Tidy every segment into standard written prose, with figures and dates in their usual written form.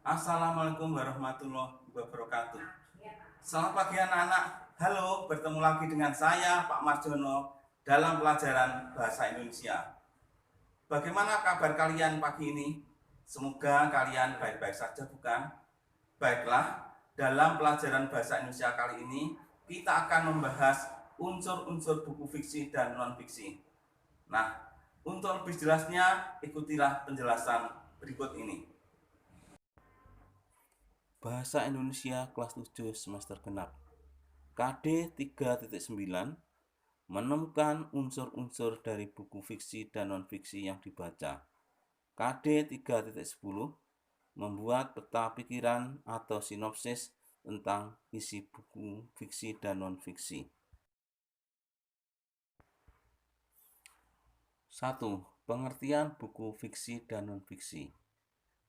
Assalamualaikum warahmatullahi wabarakatuh. Selamat pagi anak-anak. Halo, bertemu lagi dengan saya Pak Marjono dalam pelajaran Bahasa Indonesia. Bagaimana kabar kalian pagi ini? Semoga kalian baik-baik saja, bukan? Baiklah, dalam pelajaran Bahasa Indonesia kali ini kita akan membahas unsur-unsur buku fiksi dan non-fiksi. Nah, untuk lebih jelasnya ikutilah penjelasan berikut ini. Bahasa Indonesia kelas 7 semester genap. KD 3.9 menemukan unsur-unsur dari buku fiksi dan non-fiksi yang dibaca. KD 3.10 membuat peta pikiran atau sinopsis tentang isi buku fiksi dan non-fiksi. 1. Pengertian buku fiksi dan non-fiksi.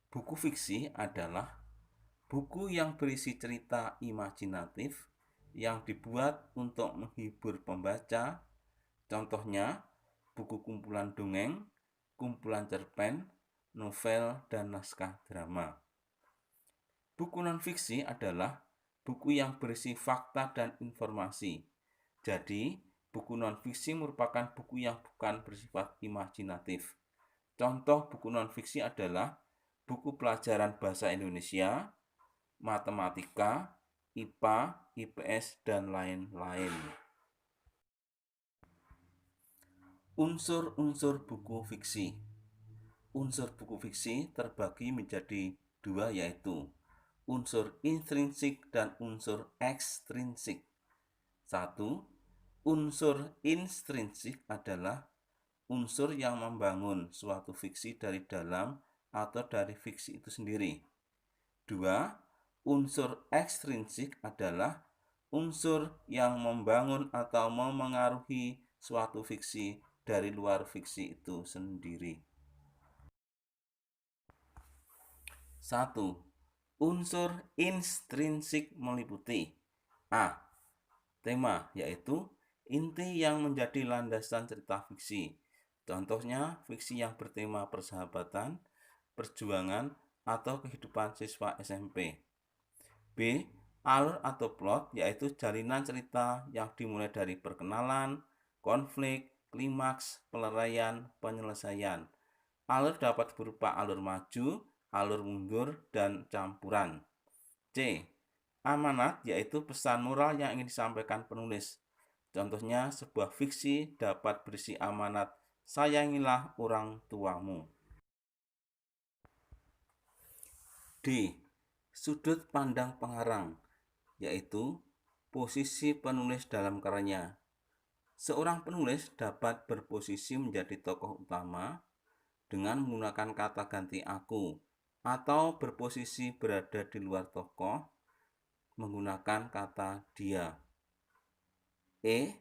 Buku fiksi adalah buku yang berisi cerita imajinatif yang dibuat untuk menghibur pembaca. Contohnya, buku kumpulan dongeng, kumpulan cerpen, novel, dan naskah drama. Buku non-fiksi adalah buku yang berisi fakta dan informasi. Jadi, buku non-fiksi merupakan buku yang bukan bersifat imajinatif. Contoh buku non-fiksi adalah buku pelajaran bahasa Indonesia, matematika, IPA, IPS, dan lain-lain. Unsur-unsur buku fiksi. Unsur buku fiksi terbagi menjadi dua, yaitu unsur intrinsik dan unsur ekstrinsik. 1. Unsur intrinsik adalah unsur yang membangun suatu fiksi dari dalam atau dari fiksi itu sendiri. 2. Unsur ekstrinsik adalah unsur yang membangun atau memengaruhi suatu fiksi dari luar fiksi itu sendiri. 1. Unsur intrinsik meliputi A. Tema, yaitu inti yang menjadi landasan cerita fiksi. Contohnya fiksi yang bertema persahabatan, perjuangan, atau kehidupan siswa SMP. B. Alur atau plot, yaitu jalinan cerita yang dimulai dari perkenalan, konflik, klimaks, peleraian, penyelesaian. Alur dapat berupa alur maju, alur mundur, dan campuran. C. Amanat, yaitu pesan moral yang ingin disampaikan penulis. Contohnya, sebuah fiksi dapat berisi amanat, sayangilah orang tuamu. D. Sudut pandang pengarang, yaitu posisi penulis dalam karyanya. Seorang penulis dapat berposisi menjadi tokoh utama dengan menggunakan kata ganti aku, atau berposisi berada di luar tokoh menggunakan kata dia. E.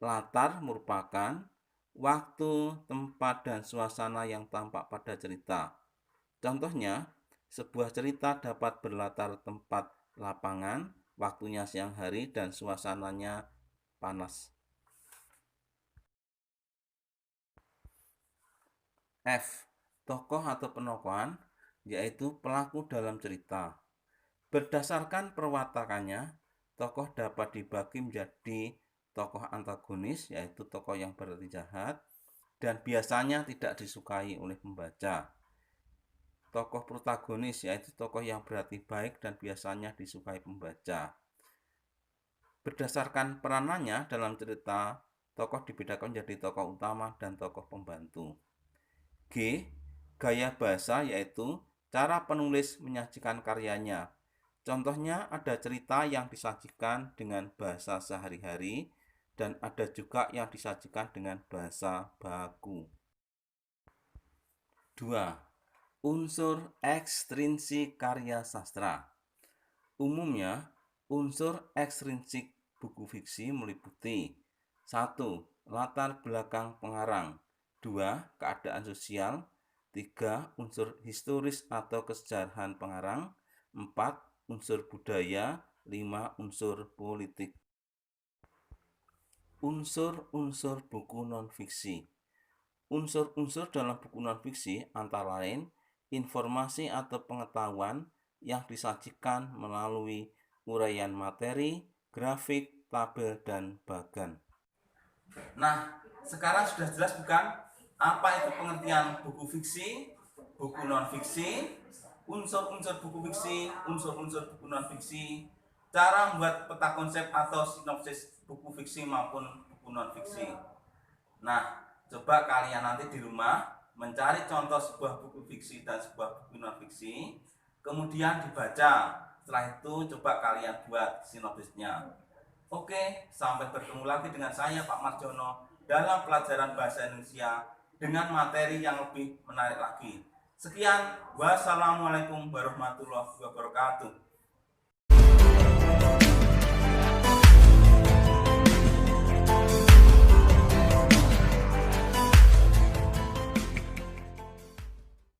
Latar merupakan waktu, tempat, dan suasana yang tampak pada cerita. Contohnya, sebuah cerita dapat berlatar tempat lapangan, waktunya siang hari, dan suasananya panas. F. Tokoh atau penokohan, yaitu pelaku dalam cerita. Berdasarkan perwatakannya, tokoh dapat dibagi menjadi tokoh antagonis, yaitu tokoh yang berarti jahat, dan biasanya tidak disukai oleh pembaca. Tokoh protagonis, yaitu tokoh yang berarti baik dan biasanya disukai pembaca. Berdasarkan peranannya dalam cerita, tokoh dibedakan menjadi tokoh utama dan tokoh pembantu. G. Gaya bahasa, yaitu cara penulis menyajikan karyanya. Contohnya ada cerita yang disajikan dengan bahasa sehari-hari dan ada juga yang disajikan dengan bahasa baku. 2. Unsur ekstrinsik karya sastra. Umumnya, unsur ekstrinsik buku fiksi meliputi 1. Latar belakang pengarang. 2. Keadaan sosial. 3. Unsur historis atau kesejarahan pengarang. 4. Unsur budaya. 5. Unsur politik. Unsur-unsur buku non-fiksi. Unsur-unsur dalam buku non-fiksi antara lain informasi atau pengetahuan yang disajikan melalui uraian materi, grafik, tabel, dan bagan. Nah, sekarang sudah jelas bukan apa itu pengertian buku fiksi, buku non-fiksi, unsur-unsur buku fiksi, unsur-unsur buku non-fiksi, cara membuat peta konsep atau sinopsis buku fiksi maupun buku non-fiksi. Nah, coba kalian nanti di rumah mencari contoh sebuah buku fiksi dan sebuah buku non-fiksi, kemudian dibaca. Setelah itu coba kalian buat sinopsisnya. Oke, sampai bertemu lagi dengan saya Pak Marjono dalam pelajaran bahasa Indonesia dengan materi yang lebih menarik lagi. Sekian, wassalamualaikum warahmatullahi wabarakatuh.